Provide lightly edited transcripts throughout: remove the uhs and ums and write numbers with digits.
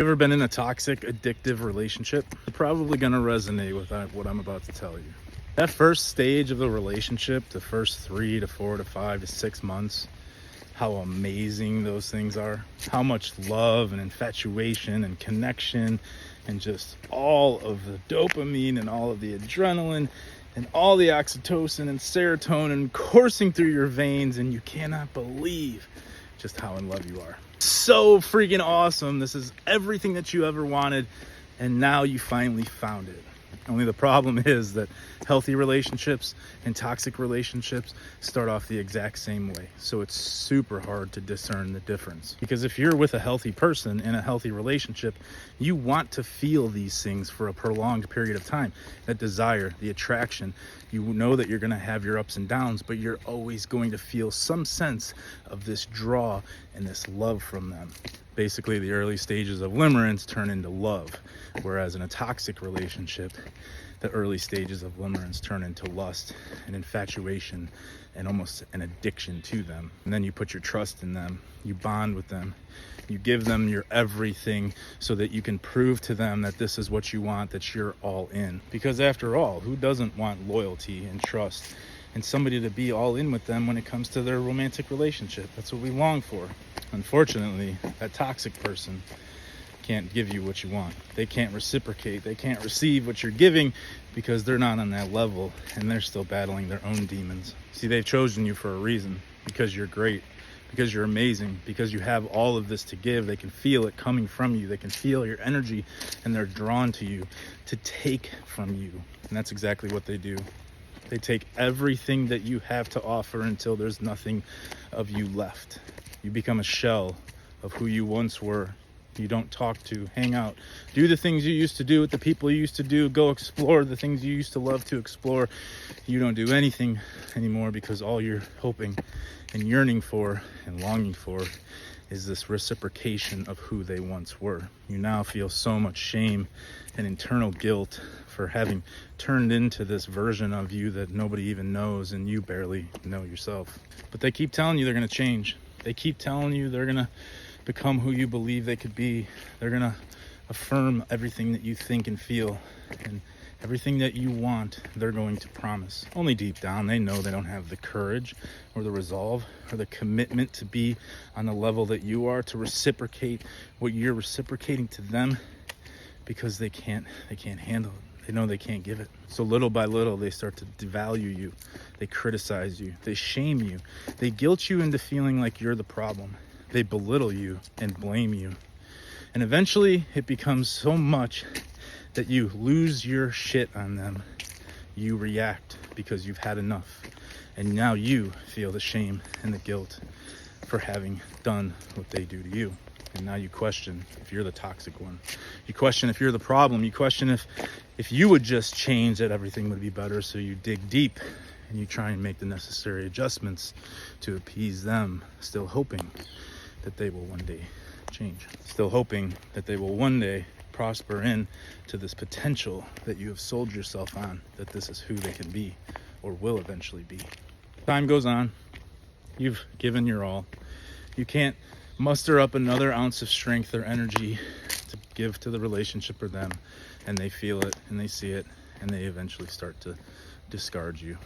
You ever been in a toxic, addictive relationship? You're probably going to resonate with what I'm about to tell you. That first stage of the relationship, the first 3 to 4 to 5 to 6 months, how amazing those things are. How much love and infatuation and connection and just all of the dopamine and all of the adrenaline and all the oxytocin and serotonin coursing through your veins, and you cannot believe just how in love you are. So freaking awesome. This is everything that you ever wanted, and now you finally found it. Only the problem is that healthy relationships and toxic relationships start off the exact same way. So it's super hard to discern the difference. Because if you're with a healthy person in a healthy relationship, you want to feel these things for a prolonged period of time. That desire, the attraction, you know that you're going to have your ups and downs, but you're always going to feel some sense of this draw and this love from them. Basically, the early stages of limerence turn into love, whereas in a toxic relationship, the early stages of limerence turn into lust and infatuation and almost an addiction to them. And then you put your trust in them, you bond with them, you give them your everything so that you can prove to them that this is what you want, that you're all in. Because after all, who doesn't want loyalty and trust and somebody to be all in with them when it comes to their romantic relationship? That's what we long for. Unfortunately, that toxic person can't give you what you want. They can't reciprocate. They can't receive what you're giving because they're not on that level and they're still battling their own demons. See, they've chosen you for a reason, because you're great, because you're amazing, because you have all of this to give. They can feel it coming from you. They can feel your energy, and they're drawn to you to take from you. And that's exactly what they do. They take everything that you have to offer until there's nothing of you left. You become a shell of who you once were. You don't talk to, hang out, do the things you used to do with the people you used to do, go explore the things you used to love to explore. You don't do anything anymore because all you're hoping and yearning for and longing for is this reciprocation of who they once were. You now feel so much shame and internal guilt for having turned into this version of you that nobody even knows and you barely know yourself. But they keep telling you they're going to change. They keep telling you they're going to become who you believe they could be. They're going to affirm everything that you think and feel, and everything that you want, they're going to promise. Only deep down, they know they don't have the courage or the resolve or the commitment to be on the level that you are, to reciprocate what you're reciprocating to them, because they can't handle it. They know they can't give it. So little by little, they start to devalue you. They criticize you. They shame you. They guilt you into feeling like you're the problem. They belittle you and blame you. And eventually it becomes so much that you lose your shit on them. You react because you've had enough. And now you feel the shame and the guilt for having done what they do to you. And now you question if you're the toxic one. You question if you're the problem. You question if you would just change, that everything would be better. So you dig deep and you try and make the necessary adjustments to appease them, still hoping that they will one day change. Still hoping that they will one day prosper into this potential that you have sold yourself on, that this is who they can be or will eventually be. Time goes on. You've given your all. You can't muster up another ounce of strength or energy to give to the relationship or them, and they feel it and they see it, and they eventually start to discard you.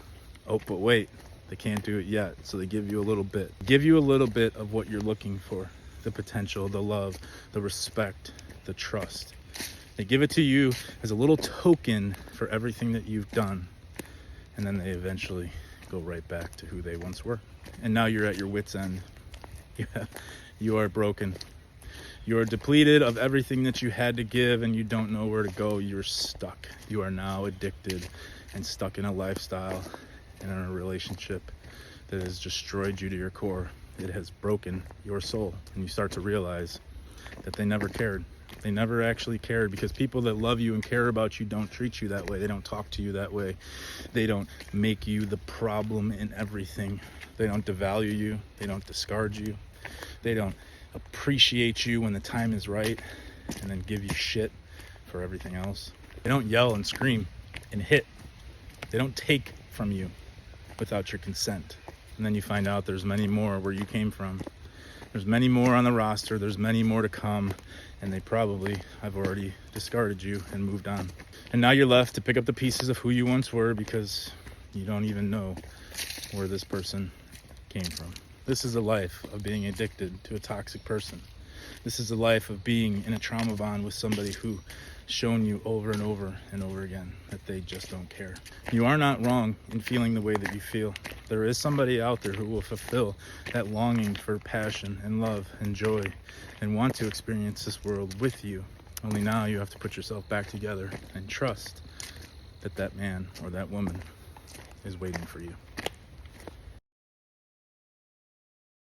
Oh, but wait, they can't do it yet, so they give you a little bit. Give you a little bit of what you're looking for, the potential, the love, the respect, the trust. They give it to you as a little token for everything that you've done, and then they eventually go right back to who they once were. And now you're at your wit's end. You are broken. You are depleted of everything that you had to give, and you don't know where to go. You're stuck. You are now addicted and stuck in a lifestyle and in a relationship that has destroyed you to your core. It has broken your soul, and you start to realize that they never cared. They never actually cared, because people that love you and care about you don't treat you that way. They don't talk to you that way. They don't make you the problem in everything. They don't devalue you. They don't discard you. They don't appreciate you when the time is right and then give you shit for everything else. They don't yell and scream and hit. They don't take from you without your consent. And then you find out there's many more where you came from. There's many more on the roster. There's many more to come. and they probably have already discarded you and moved on. And now you're left to pick up the pieces of who you once were, because you don't even know where this person came from. This is a life of being addicted to a toxic person. This is a life of being in a trauma bond with somebody who shown you over and over and over again that they just don't care. You are not wrong in feeling the way that you feel. There is somebody out there who will fulfill that longing for passion and love and joy and want to experience this world with you. Only now you have to put yourself back together and trust that that man or that woman is waiting for you.